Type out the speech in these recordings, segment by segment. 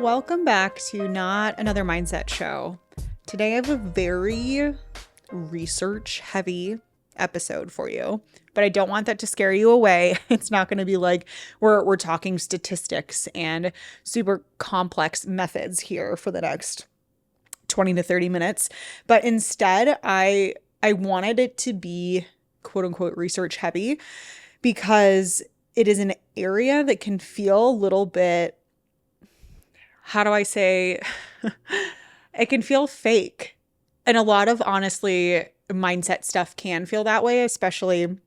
Welcome back to Not Another Mindset Show. Today I have a very research-heavy episode for you, but I don't want that to scare you away. It's not going to be like we're talking statistics and super complex methods here for the next 20 to 30 minutes. But instead, I wanted it to be quote unquote research heavy because it is an area that can feel a little bit, how do I say, it can feel fake. And a lot of, honestly, mindset stuff can feel that way, especially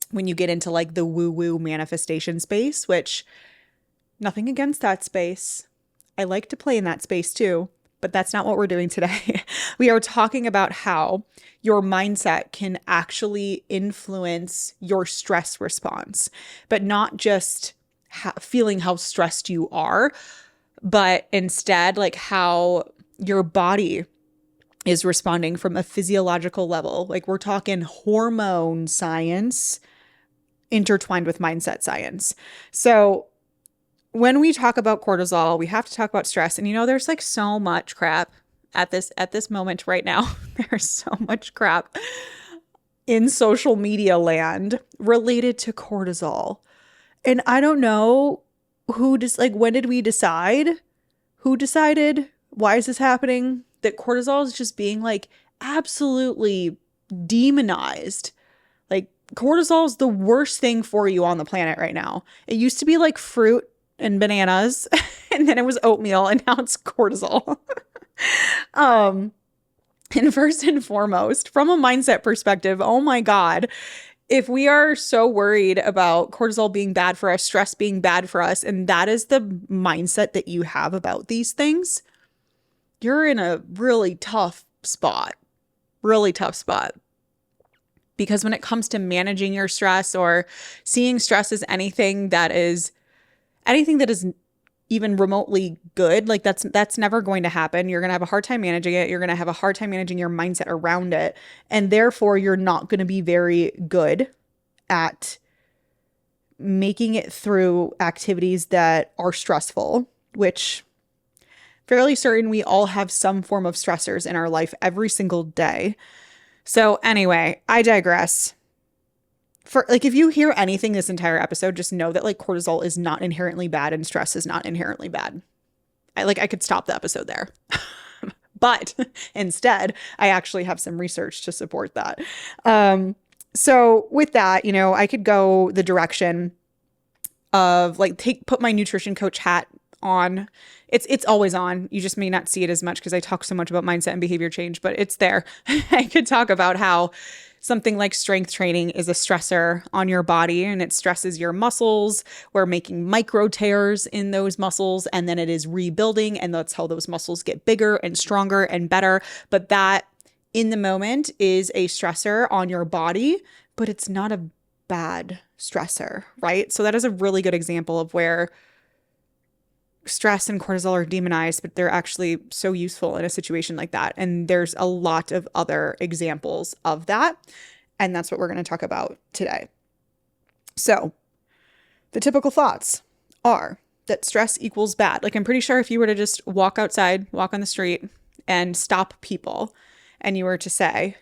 when you get into like the woo-woo manifestation space, which nothing against that space. I like to play in that space too, but that's not what we're doing today. We are talking about how your mindset can actually influence your stress response, but not just feeling how stressed you are, but instead like how your body is responding from a physiological level. Like we're talking hormone science intertwined with mindset science. So when we talk about cortisol, we have to talk about stress. And there's like so much crap at this moment right now. There's so much crap in social media land related to cortisol. And I don't know when did we decide? Who decided? Why is this happening? That cortisol is just being like absolutely demonized. Like cortisol is the worst thing for you on the planet right now. It used to be like fruit and bananas, and then it was oatmeal, and now it's cortisol. And first and foremost, from a mindset perspective, oh my God, if we are so worried about cortisol being bad for us, stress being bad for us, and that is the mindset that you have about these things, you're in a really tough spot. Because when it comes to managing your stress or seeing stress as anything that is even remotely good, like that's never going to happen. You're going to have a hard time managing it. You're going to have a hard time managing your mindset around it. And therefore, you're not going to be very good at making it through activities that are stressful, which fairly certain we all have some form of stressors in our life every single day. So anyway, I digress. If you hear anything this entire episode, just know that like cortisol is not inherently bad and stress is not inherently bad. I could stop the episode there. But instead, I actually have some research to support that. So with that, I could go the direction of put my nutrition coach hat on. It's always on. You just may not see it as much because I talk so much about mindset and behavior change, but it's there. I could talk about how something like strength training is a stressor on your body and it stresses your muscles. We're making micro tears in those muscles and then it is rebuilding, and that's how those muscles get bigger and stronger and better. But that in the moment is a stressor on your body, but it's not a bad stressor, right? So that is a really good example of where stress and cortisol are demonized, but they're actually so useful in a situation like that. And there's a lot of other examples of that. And that's what we're going to talk about today. So the typical thoughts are that stress equals bad. Like I'm pretty sure if you were to just walk outside, walk on the street and stop people and you were to say,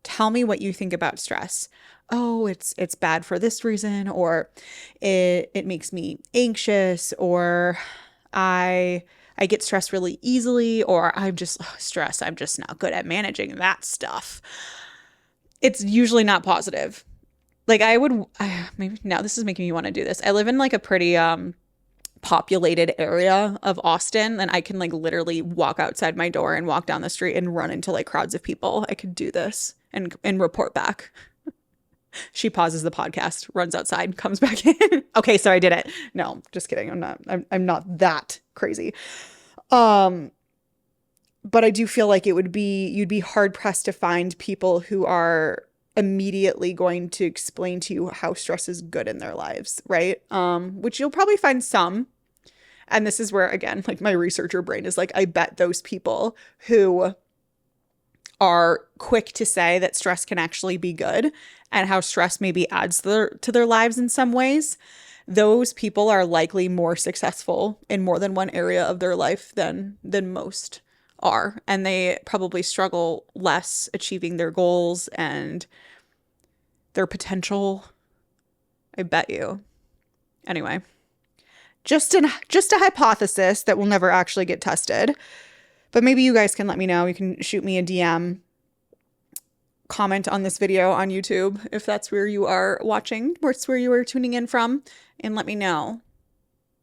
tell me what you think about stress. Oh, it's bad for this reason, or it makes me anxious, or I get stressed really easily, or I'm just stressed. I'm just not good at managing that stuff. It's usually not positive. Like maybe now this is making me want to do this. I live in like a pretty populated area of Austin, and I can like literally walk outside my door and walk down the street and run into like crowds of people. I could do this and report back. She pauses the podcast, runs outside, comes back in. Okay, so I did it. No, just kidding. I'm not that crazy. But I do feel like you'd be hard pressed to find people who are immediately going to explain to you how stress is good in their lives, right? Which you'll probably find some. And this is where, again, like my researcher brain is like, I bet those people who are quick to say that stress can actually be good and how stress maybe adds to their lives in some ways, those people are likely more successful in more than one area of their life than most are. And they probably struggle less achieving their goals and their potential. I bet you. Anyway, just a hypothesis that will never actually get tested. But maybe you guys can let me know. You can shoot me a DM, comment on this video on YouTube if that's where you are watching, or it's where you are tuning in from, and let me know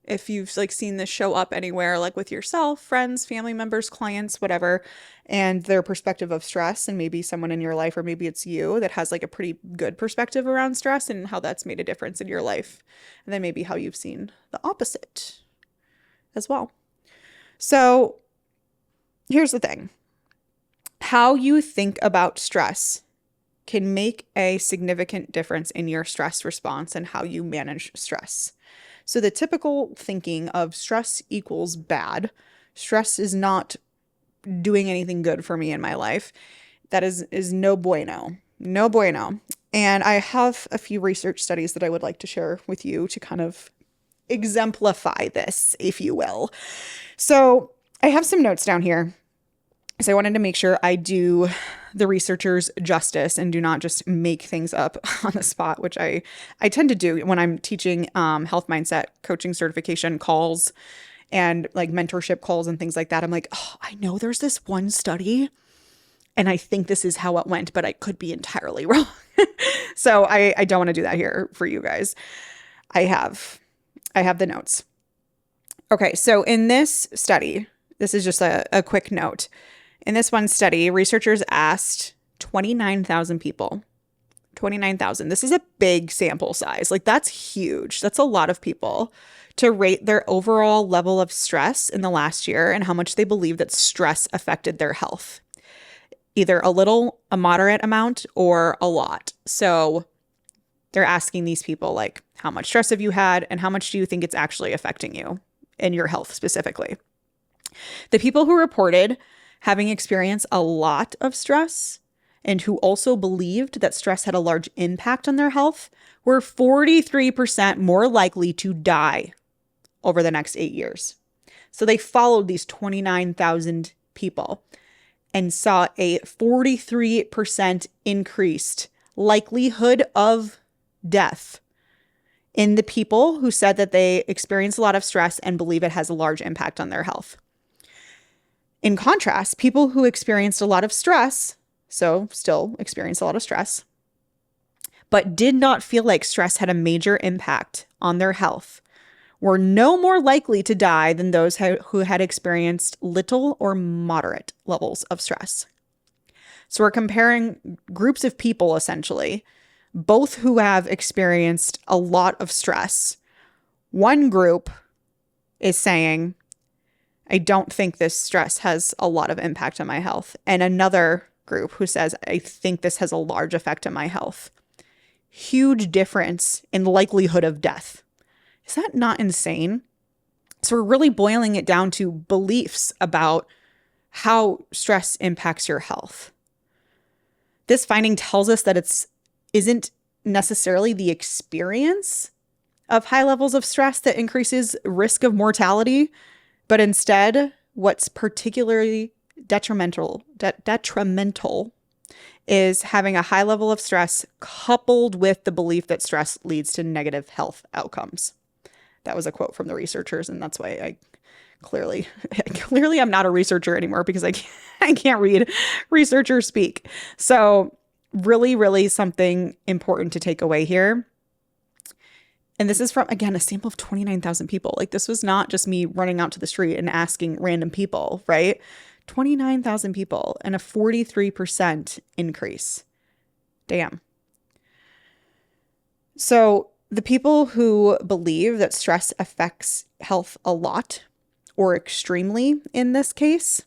if you've like seen this show up anywhere, like with yourself, friends, family members, clients, whatever, and their perspective of stress, and maybe someone in your life, or maybe it's you that has like a pretty good perspective around stress and how that's made a difference in your life. And then maybe how you've seen the opposite as well. So here's the thing. How you think about stress can make a significant difference in your stress response and how you manage stress. So the typical thinking of stress equals bad. Stress is not doing anything good for me in my life. That is no bueno. No bueno. And I have a few research studies that I would like to share with you to kind of exemplify this, if you will. So I have some notes down here. So I wanted to make sure I do the researchers justice and do not just make things up on the spot, which I tend to do when I'm teaching health mindset coaching certification calls and like mentorship calls and things like that. I'm like, oh, I know there's this one study and I think this is how it went, but I could be entirely wrong. So I don't want to do that here for you guys. I have the notes. Okay, so in this study, this is just a quick note. In this one study, researchers asked 29,000 people. 29,000. This is a big sample size. Like, that's huge. That's a lot of people to rate their overall level of stress in the last year and how much they believe that stress affected their health. Either a little, a moderate amount, or a lot. So they're asking these people, like, how much stress have you had and how much do you think it's actually affecting you in your health specifically? The people who reported having experienced a lot of stress and who also believed that stress had a large impact on their health were 43% more likely to die over the next 8 years. So they followed these 29,000 people and saw a 43% increased likelihood of death in the people who said that they experience a lot of stress and believe it has a large impact on their health. In contrast, people who experienced a lot of stress, so still experience a lot of stress, but did not feel like stress had a major impact on their health, were no more likely to die than those who had experienced little or moderate levels of stress. So we're comparing groups of people, essentially, both who have experienced a lot of stress. One group is saying, I don't think this stress has a lot of impact on my health. And another group who says, I think this has a large effect on my health. Huge difference in likelihood of death. Is that not insane? So we're really boiling it down to beliefs about how stress impacts your health. This finding tells us that isn't necessarily the experience of high levels of stress that increases risk of mortality, but instead, what's particularly detrimental is having a high level of stress coupled with the belief that stress leads to negative health outcomes. That was a quote from the researchers, and that's why I clearly I'm not a researcher anymore because I can't read researchers speak. So really, really something important to take away here. And this is from, again, a sample of 29,000 people. Like, this was not just me running out to the street and asking random people, right? 29,000 people and a 43% increase. Damn. So the people who believe that stress affects health a lot, or extremely in this case,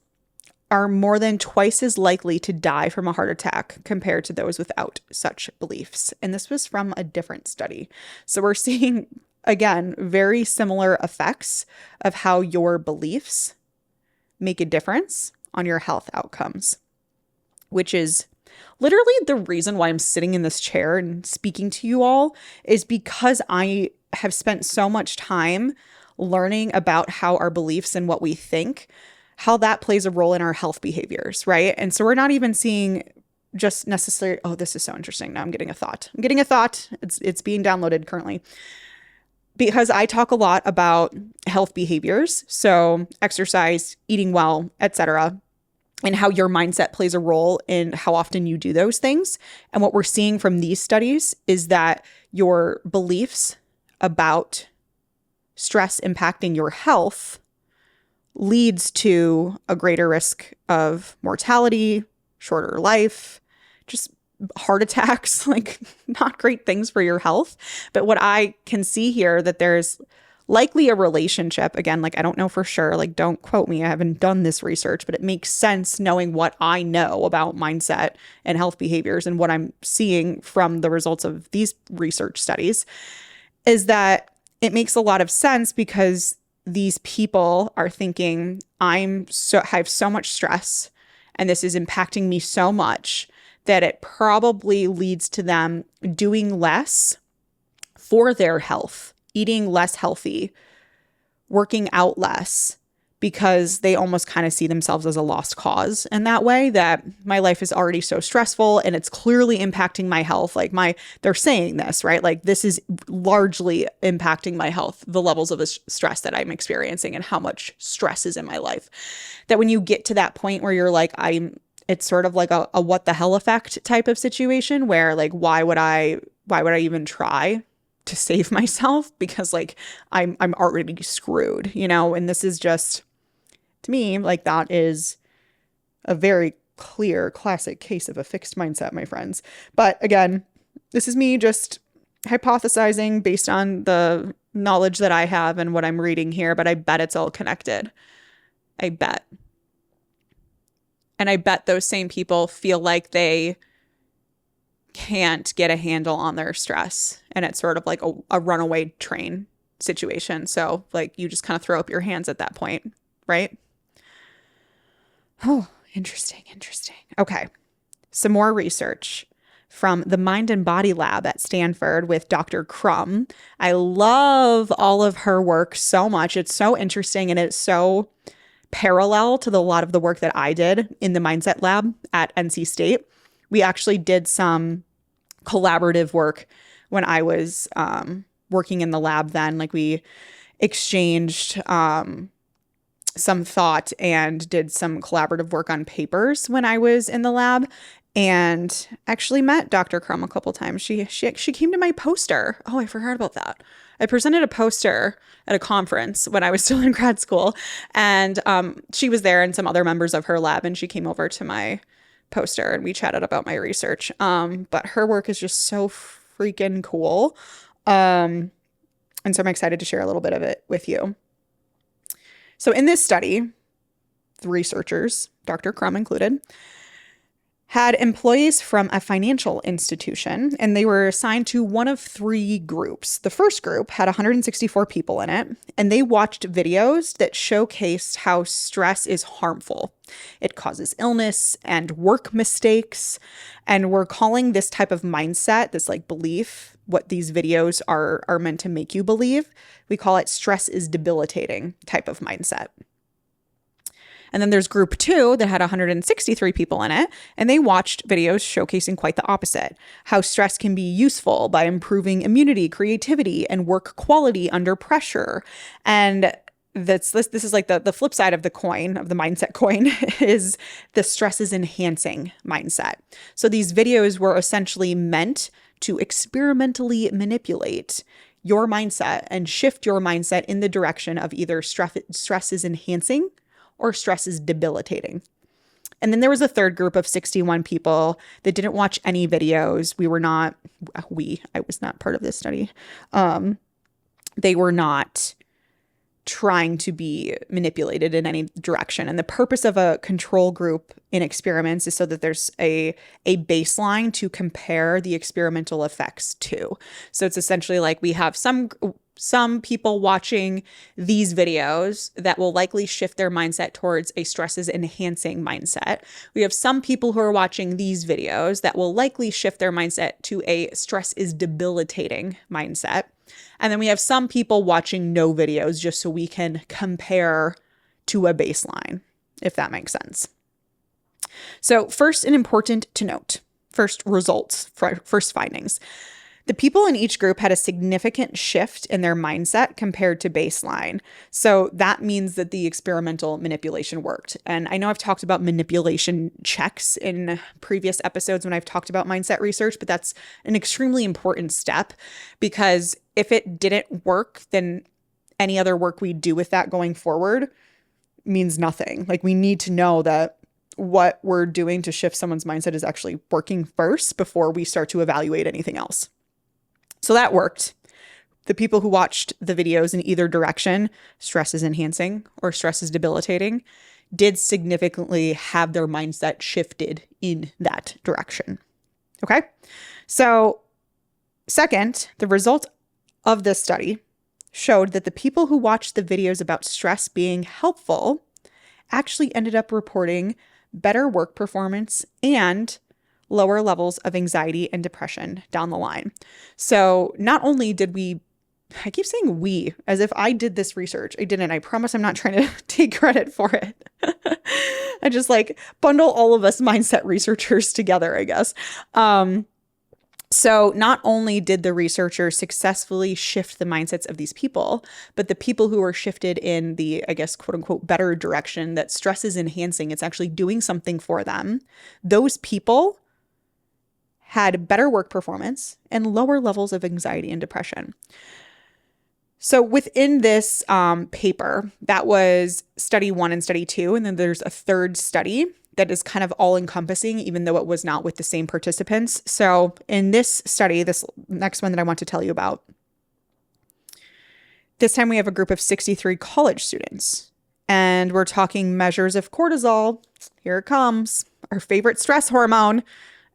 are more than twice as likely to die from a heart attack compared to those without such beliefs. And this was from a different study. So we're seeing, again, very similar effects of how your beliefs make a difference on your health outcomes, which is literally the reason why I'm sitting in this chair and speaking to you all, is because I have spent so much time learning about how our beliefs and what we think, how that plays a role in our health behaviors, right? And so we're not even seeing just necessarily, oh, this is so interesting. Now I'm getting a thought. It's being downloaded currently. Because I talk a lot about health behaviors, so exercise, eating well, etc., and how your mindset plays a role in how often you do those things. And what we're seeing from these studies is that your beliefs about stress impacting your health leads to a greater risk of mortality, shorter life, just heart attacks, like not great things for your health. But what I can see here that there's likely a relationship, again, like I don't know for sure, like don't quote me, I haven't done this research, but it makes sense knowing what I know about mindset and health behaviors and what I'm seeing from the results of these research studies, is that it makes a lot of sense because these people are thinking, I have so much stress and this is impacting me so much that it probably leads to them doing less for their health, eating less healthy, working out less, because they almost kind of see themselves as a lost cause in that way, that my life is already so stressful and it's clearly impacting my health. Like they're saying this, right? Like this is largely impacting my health, the levels of stress that I'm experiencing and how much stress is in my life. That when you get to that point where you're like, it's sort of like a what the hell effect type of situation where like, why would I even try to save myself? Because like, I'm already screwed, and this is just, to me, like that is a very clear classic case of a fixed mindset, my friends. But again, this is me just hypothesizing based on the knowledge that I have and what I'm reading here, but I bet it's all connected. I bet. And I bet those same people feel like they can't get a handle on their stress. And it's sort of like a runaway train situation. So like you just kind of throw up your hands at that point, right? Oh, interesting. Okay. Some more research from the Mind and Body Lab at Stanford with Dr. Crum. I love all of her work so much. It's so interesting and it's so parallel to a lot of the work that I did in the mindset lab at NC State. We actually did some collaborative work when I was working in the lab then. Like we exchanged some thought and did some collaborative work on papers when I was in the lab, and actually met Dr. Crum a couple times. She came to my poster. Oh, I forgot about that. I presented a poster at a conference when I was still in grad school, and she was there and some other members of her lab, and she came over to my poster and we chatted about my research. But her work is just so freaking cool. And so I'm excited to share a little bit of it with you. So in this study, the researchers, Dr. Crum included, had employees from a financial institution, and they were assigned to one of three groups. The first group had 164 people in it, and they watched videos that showcased how stress is harmful. It causes illness and work mistakes, and we're calling this type of mindset, this like belief, what these videos are meant to make you believe. We call it stress is debilitating type of mindset. And then there's group 2 that had 163 people in it, and they watched videos showcasing quite the opposite, how stress can be useful by improving immunity, creativity, and work quality under pressure. And this is like the flip side of the coin, of the mindset coin, is the stress is enhancing mindset. So these videos were essentially meant to experimentally manipulate your mindset and shift your mindset in the direction of either stress is enhancing or stress is debilitating. And then there was a third group of 61 people that didn't watch any videos. I was not part of this study. They were not trying to be manipulated in any direction. And the purpose of a control group in experiments is so that there's a baseline to compare the experimental effects to. So it's essentially like we have some some people watching these videos that will likely shift their mindset towards a stress is enhancing mindset. We have some people who are watching these videos that will likely shift their mindset to a stress is debilitating mindset. And then we have some people watching no videos just so we can compare to a baseline, if that makes sense. So first, and important to note, first results, first findings. The people in each group had a significant shift in their mindset compared to baseline. So that means that the experimental manipulation worked. And I know I've talked about manipulation checks in previous episodes when I've talked about mindset research, but that's an extremely important step, because if it didn't work, then any other work we do with that going forward means nothing. Like, we need to know that what we're doing to shift someone's mindset is actually working first before we start to evaluate anything else. So that worked. The people who watched the videos in either direction, stress is enhancing or stress is debilitating, did significantly have their mindset shifted in that direction. Okay. So second, the result of this study showed that the people who watched the videos about stress being helpful actually ended up reporting better work performance and lower levels of anxiety and depression down the line. So not only did we, I keep saying we, as if I did this research. I didn't. I promise I'm not trying to take credit for it. I just bundle all of us mindset researchers together, I guess. So not only did the researchers successfully shift the mindsets of these people, but the people who were shifted in the, I guess, quote unquote, better direction that stress is enhancing, it's actually doing something for them. Those people had better work performance and lower levels of anxiety and depression. So within this paper, that was study 1 and study 2, and then there's a third study that is kind of all-encompassing, even though it was not with the same participants. So in this study, this next one that I want to tell you about, this time we have a group of 63 college students, and we're talking measures of cortisol. Here it comes, our favorite stress hormone,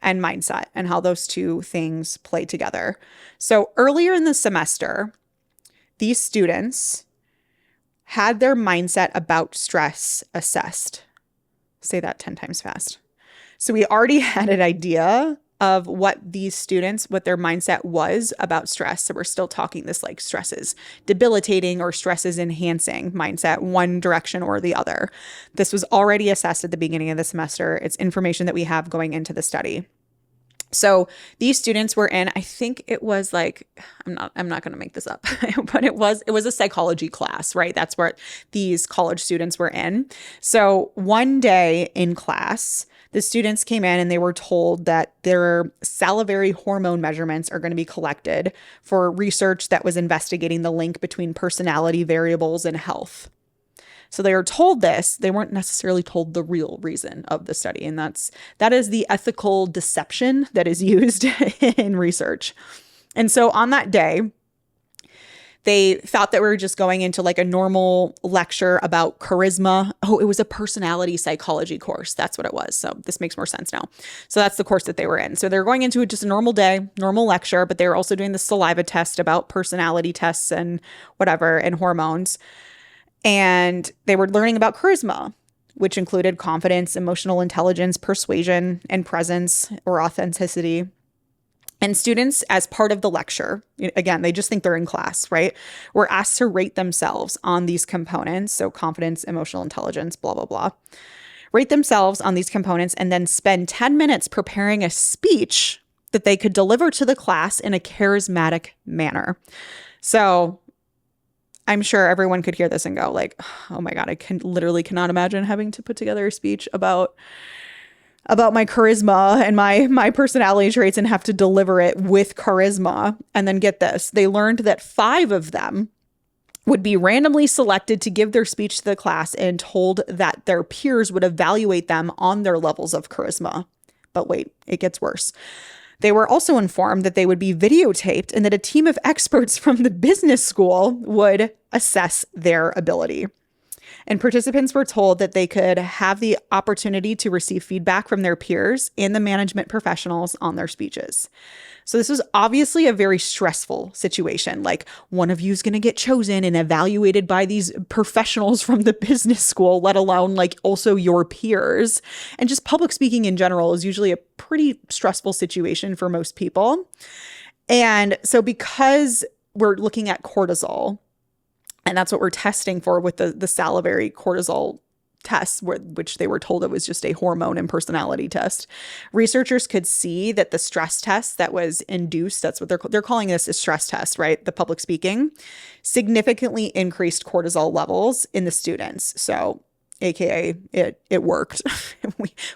and mindset, and how those two things play together. So earlier in the semester, these students had their mindset about stress assessed. Say that 10 times fast. So we already had an idea of what these students, what their mindset was about stress. So we're still talking this stress is debilitating or stress is enhancing mindset, one direction or the other. This was already assessed at the beginning of the semester. It's information that we have going into the study. So these students were in, I think it was I'm not going to make this up, but it was a psychology class, right? That's where these college students were in. So one day in class, the students came in and they were told that their salivary hormone measurements are going to be collected for research that was investigating the link between personality variables and health. So they were told this, they weren't necessarily told the real reason of the study. And that is the ethical deception that is used in research. And so on that day, they thought that we were just going into a normal lecture about charisma. Oh, it was a personality psychology course. That's what it was. So this makes more sense now. So that's the course that they were in. So they're going into just a normal day, normal lecture, but they were also doing the saliva test about personality tests and whatever, and hormones. And they were learning about charisma, which included confidence, emotional intelligence, persuasion, and presence or authenticity. And students, as part of the lecture, again, they just think they're in class, right? Were asked to rate themselves on these components. So confidence, emotional intelligence, blah, blah, blah. Rate themselves on these components and then spend 10 minutes preparing a speech that they could deliver to the class in a charismatic manner. So I'm sure everyone could hear this and go oh my God, I literally cannot imagine having to put together a speech about my charisma and my personality traits and have to deliver it with charisma. And then get this, they learned that 5 of them would be randomly selected to give their speech to the class and told that their peers would evaluate them on their levels of charisma. But wait, it gets worse. They were also informed that they would be videotaped and that a team of experts from the business school would assess their ability. And participants were told that they could have the opportunity to receive feedback from their peers and the management professionals on their speeches. So this was obviously a very stressful situation. Like, one of you is going to get chosen and evaluated by these professionals from the business school, let alone like also your peers. And just public speaking in general is usually a pretty stressful situation for most people. And so because we're looking at cortisol, and that's what we're testing for with the salivary cortisol tests, which they were told it was just a hormone and personality test. Researchers could see that the stress test that was induced, that's what they're calling this a stress test, right? The public speaking, significantly increased cortisol levels in the students. So AKA it worked.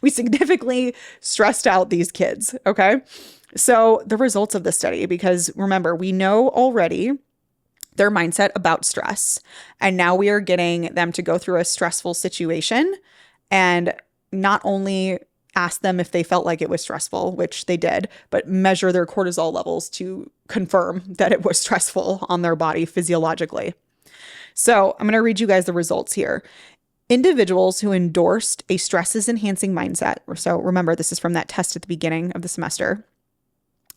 we significantly stressed out these kids. Okay. So the results of the study, because remember, we know already their mindset about stress. And now we are getting them to go through a stressful situation and not only ask them if they felt like it was stressful, which they did, but measure their cortisol levels to confirm that it was stressful on their body physiologically. So I'm going to read you guys the results here. Individuals who endorsed a stresses-enhancing mindset, so remember, this is from that test at the beginning of the semester,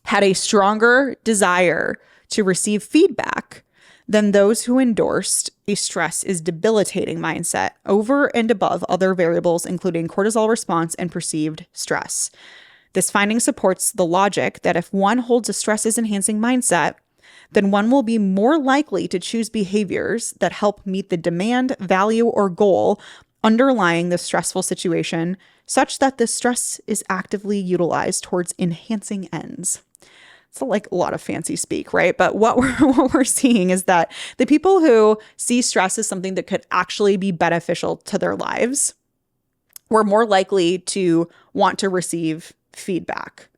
had a stronger desire to receive feedback than those who endorsed a stress is debilitating mindset over and above other variables, including cortisol response and perceived stress. This finding supports the logic that if one holds a stresses-enhancing mindset, then one will be more likely to choose behaviors that help meet the demand, value, or goal underlying the stressful situation, such that the stress is actively utilized towards enhancing ends. It's like a lot of fancy speak, right? But what we're seeing is that the people who see stress as something that could actually be beneficial to their lives were more likely to want to receive feedback.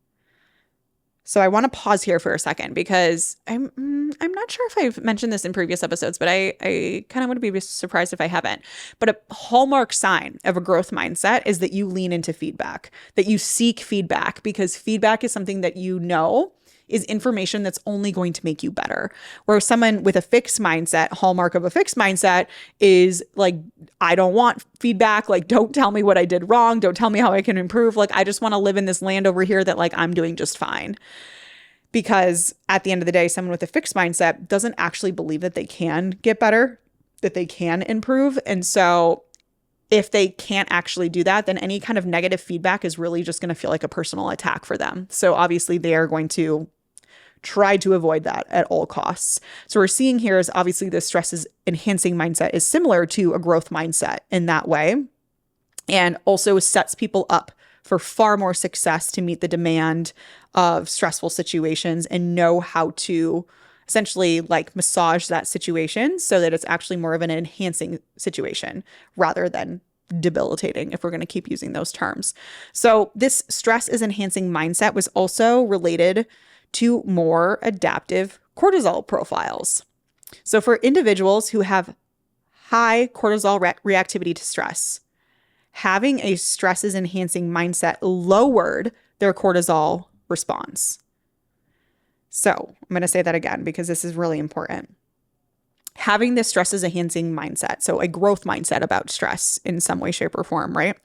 So I want to pause here for a second because I'm not sure if I've mentioned this in previous episodes, but I kind of would be surprised if I haven't. But a hallmark sign of a growth mindset is that you lean into feedback, that you seek feedback, because feedback is something that you know is information that's only going to make you better. Whereas someone with a fixed mindset, hallmark of a fixed mindset is like, I don't want feedback. Like, don't tell me what I did wrong. Don't tell me how I can improve. Like, I just want to live in this land over here that like I'm doing just fine. Because at the end of the day, someone with a fixed mindset doesn't actually believe that they can get better, that they can improve. And so if they can't actually do that, then any kind of negative feedback is really just going to feel like a personal attack for them. So obviously they are going to try to avoid that at all costs. So we're seeing here is obviously the stresses enhancing mindset is similar to a growth mindset in that way, and also sets people up for far more success to meet the demand of stressful situations and know how to essentially like massage that situation so that it's actually more of an enhancing situation rather than debilitating, if we're going to keep using those terms. So this stress is enhancing mindset was also related to more adaptive cortisol profiles. So for individuals who have high cortisol reactivity to stress, having a stresses enhancing mindset lowered their cortisol response. So I'm going to say that again because this is really important. Having this stresses enhancing mindset, so a growth mindset about stress in some way, shape, or form, right,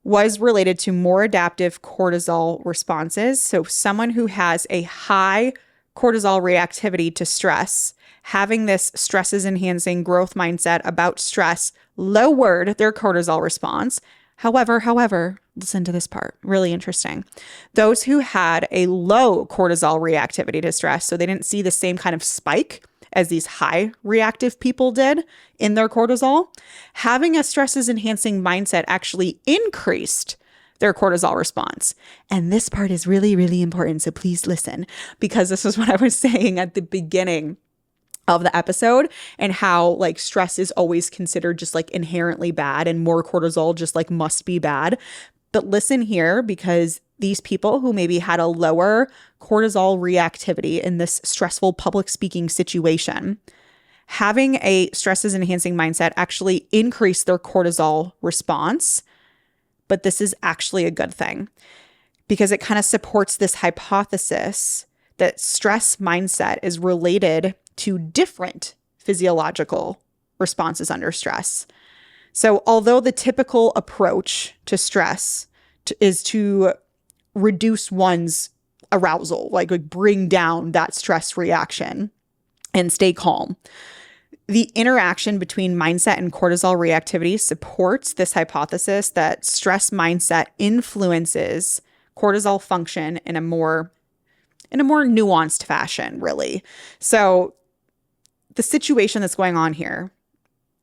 was related to more adaptive cortisol responses. So someone who has a high cortisol reactivity to stress, having this stresses enhancing growth mindset about stress lowered their cortisol response. However, listen to this part, really interesting. Those who had a low cortisol reactivity to stress, so they didn't see the same kind of spike as these high reactive people did in their cortisol, having a stresses enhancing mindset actually increased their cortisol response. And this part is really, really important. So please listen, because this is what I was saying at the beginning of the episode and how like stress is always considered just like inherently bad and more cortisol just like must be bad. But listen here, because these people who maybe had a lower cortisol reactivity in this stressful public speaking situation, having a stresses enhancing mindset actually increased their cortisol response. But this is actually a good thing because it kind of supports this hypothesis that stress mindset is related to different physiological responses under stress. So, although the typical approach to stress is to reduce one's arousal, like bring down that stress reaction and stay calm, the interaction between mindset and cortisol reactivity supports this hypothesis that stress mindset influences cortisol function in a more nuanced fashion, really. So the situation that's going on here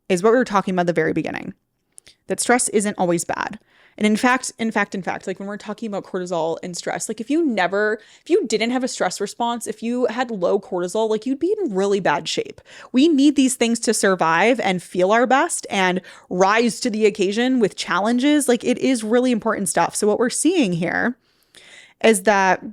is what we were talking about at the very beginning, that stress isn't always bad. And in fact, like when we're talking about cortisol and stress, like if you didn't have a stress response, if you had low cortisol, like you'd be in really bad shape. We need these things to survive and feel our best and rise to the occasion with challenges. Like it is really important stuff. So what we're seeing here is that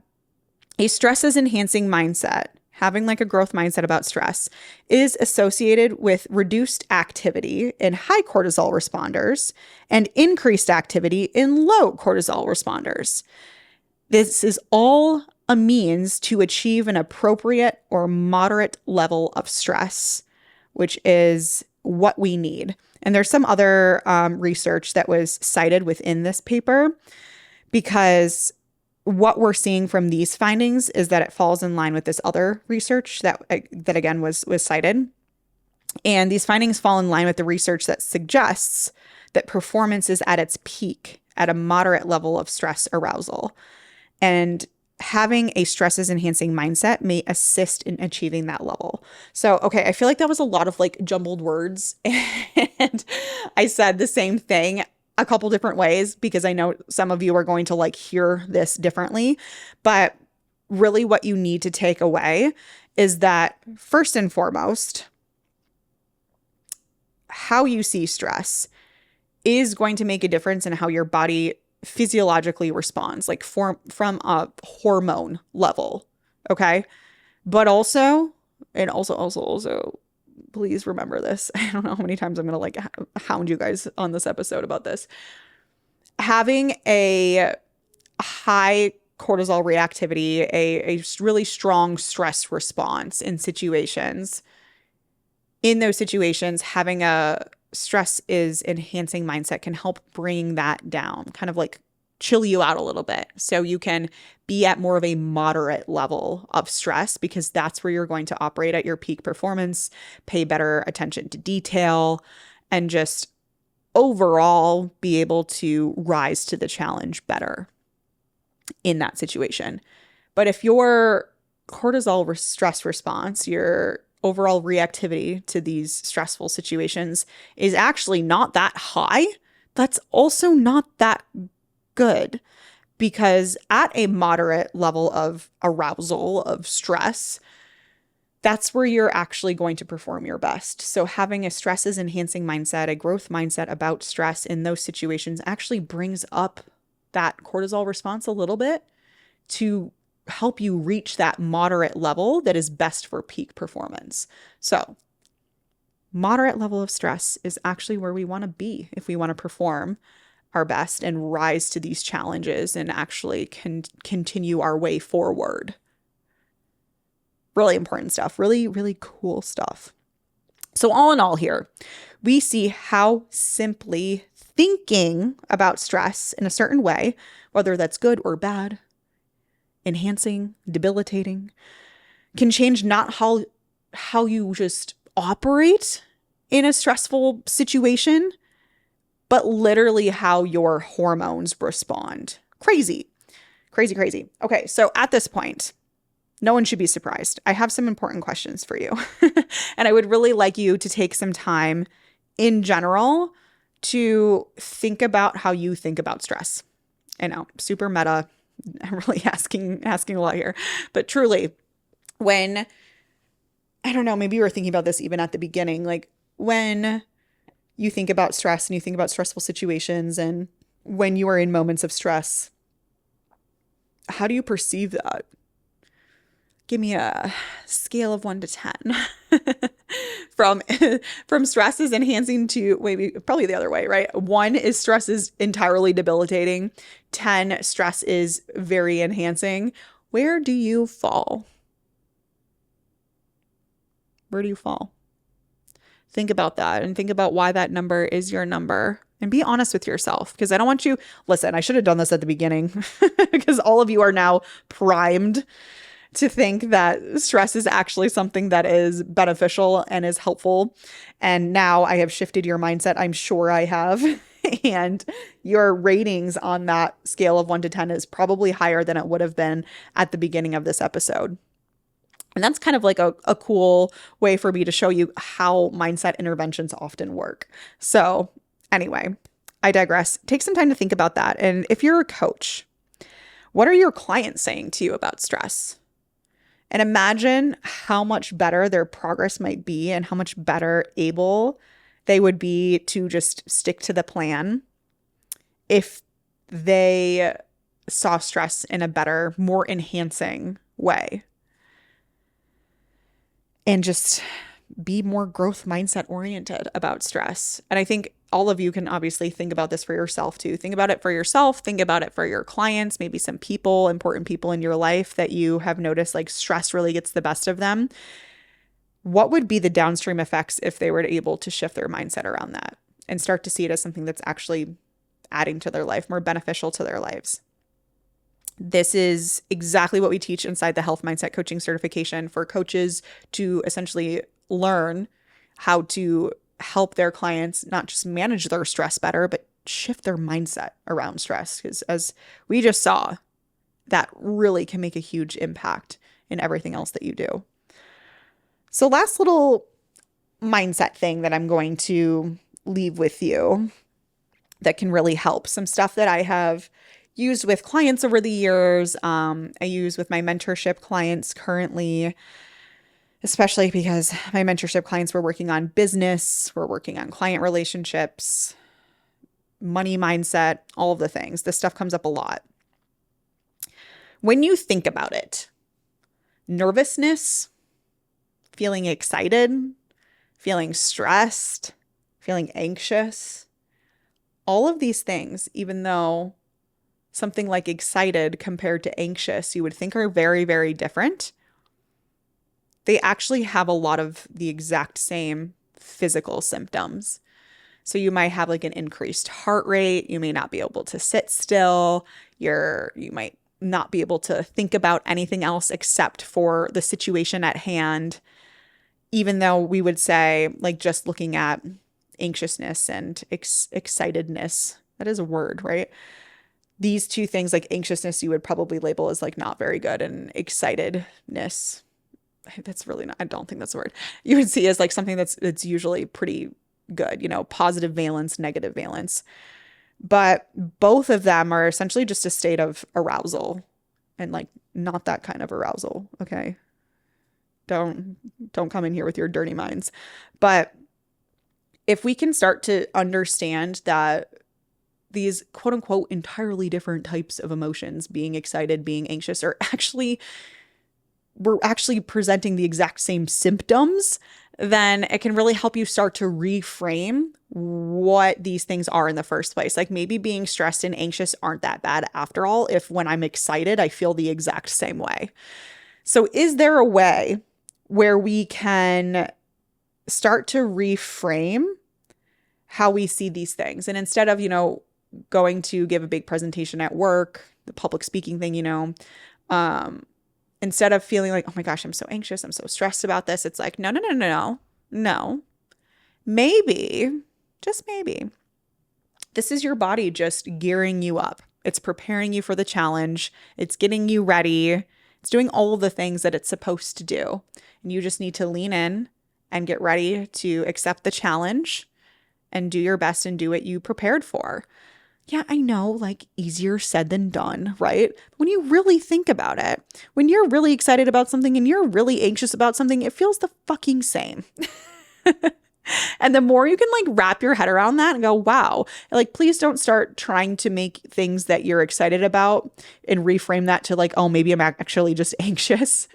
a stress is enhancing mindset, having like a growth mindset about stress, is associated with reduced activity in high cortisol responders and increased activity in low cortisol responders. This is all a means to achieve an appropriate or moderate level of stress, which is what we need. And there's some other research that was cited within this paper, because what we're seeing from these findings is that it falls in line with this other research that again was cited. And these findings fall in line with the research that suggests that performance is at its peak at a moderate level of stress arousal. And having a stresses enhancing mindset may assist in achieving that level. So, okay, I feel like that was a lot of like jumbled words and I said the same thing a couple different ways because I know some of you are going to like hear this differently, but really what you need to take away is that first and foremost, how you see stress is going to make a difference in how your body physiologically responds, like from a hormone level. Okay. But also, please remember this. I don't know how many times I'm going to like hound you guys on this episode about this. Having a high cortisol reactivity, a really strong stress response in those situations, having a stress is enhancing mindset can help bring that down, kind of like chill you out a little bit so you can be at more of a moderate level of stress, because that's where you're going to operate at your peak performance, pay better attention to detail, and just overall be able to rise to the challenge better in that situation. But if your cortisol stress response, your overall reactivity to these stressful situations is actually not that high, that's also not that good, because at a moderate level of arousal, of stress, that's where you're actually going to perform your best. So having a stresses enhancing mindset, a growth mindset about stress in those situations actually brings up that cortisol response a little bit to help you reach that moderate level that is best for peak performance. So moderate level of stress is actually where we want to be if we want to perform our best and rise to these challenges and actually continue our way forward. Really important stuff, really, really cool stuff. So all in all here, we see how simply thinking about stress in a certain way, whether that's good or bad, enhancing, debilitating, can change not how you just operate in a stressful situation, but literally how your hormones respond. Crazy. Okay, so at this point, no one should be surprised. I have some important questions for you. And I would really like you to take some time in general to think about how you think about stress. I know, super meta. I'm really asking a lot here. But truly, when, I don't know, maybe you were thinking about this even at the beginning, like when you think about stress and you think about stressful situations and when you are in moments of stress, how do you perceive that? Give me a scale of 1 to 10 from stress is enhancing to maybe probably the other way, right? 1 is stress is entirely debilitating. 10, stress is very enhancing. Where do you fall? Where do you fall? Think about that and think about why that number is your number and be honest with yourself because I don't want you, listen, I should have done this at the beginning because all of you are now primed to think that stress is actually something that is beneficial and is helpful. And now I have shifted your mindset. I'm sure I have. And your ratings on that scale of 1 to 10 is probably higher than it would have been at the beginning of this episode. And that's kind of like a cool way for me to show you how mindset interventions often work. So anyway, I digress. Take some time to think about that. And if you're a coach, what are your clients saying to you about stress? And imagine how much better their progress might be and how much better able they would be to just stick to the plan if they saw stress in a better, more enhancing way. And just be more growth mindset oriented about stress. And I think all of you can obviously think about this for yourself too. Think about it for yourself. Think about it for your clients, maybe some people, important people in your life that you have noticed like stress really gets the best of them. What would be the downstream effects if they were able to shift their mindset around that and start to see it as something that's actually adding to their life, more beneficial to their lives? This is exactly what we teach inside the health mindset coaching certification for coaches to essentially learn how to help their clients not just manage their stress better, but shift their mindset around stress. Because as we just saw, that really can make a huge impact in everything else that you do. So last little mindset thing that I'm going to leave with you that can really help. Some stuff that I have used with clients over the years. I use with my mentorship clients currently, especially because my mentorship clients were working on business, we're working on client relationships, money mindset, all of the things. This stuff comes up a lot. When you think about it, nervousness, feeling excited, feeling stressed, feeling anxious, all of these things, even though something like excited compared to anxious, you would think are very, very different. They actually have a lot of the exact same physical symptoms. So you might have like an increased heart rate. You may not be able to sit still. You might not be able to think about anything else except for the situation at hand. Even though we would say like just looking at anxiousness and excitedness, that is a word, right? These two things like anxiousness, you would probably label as like not very good, and excitedness, that's really not, I don't think that's the word. You would see as like something that's usually pretty good, positive valence, negative valence. But both of them are essentially just a state of arousal and like not that kind of arousal. Okay. Don't come in here with your dirty minds. But if we can start to understand that these quote unquote entirely different types of emotions, being excited, being anxious, we're actually presenting the exact same symptoms, then it can really help you start to reframe what these things are in the first place. Like maybe being stressed and anxious aren't that bad after all, if when I'm excited, I feel the exact same way. So is there a way where we can start to reframe how we see these things? And instead of, going to give a big presentation at work, the public speaking thing, instead of feeling like, oh my gosh, I'm so anxious, I'm so stressed about this, it's like, no. Maybe, just maybe, this is your body just gearing you up. It's preparing you for the challenge. It's getting you ready. It's doing all of the things that it's supposed to do. And you just need to lean in and get ready to accept the challenge and do your best and do what you prepared for. Yeah, I know, like easier said than done, right? When you really think about it, when you're really excited about something and you're really anxious about something, it feels the fucking same. And the more you can like wrap your head around that and go, wow, like please don't start trying to make things that you're excited about and reframe that to like, oh, maybe I'm actually just anxious.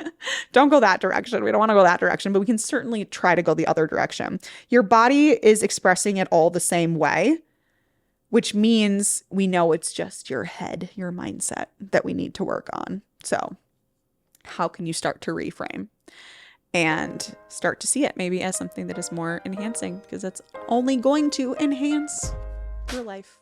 Don't go that direction. We don't want to go that direction, but we can certainly try to go the other direction. Your body is expressing it all the same way, which means we know it's just your head, your mindset that we need to work on. So how can you start to reframe? and start to see it maybe as something that is more enhancing, because it's only going to enhance your life.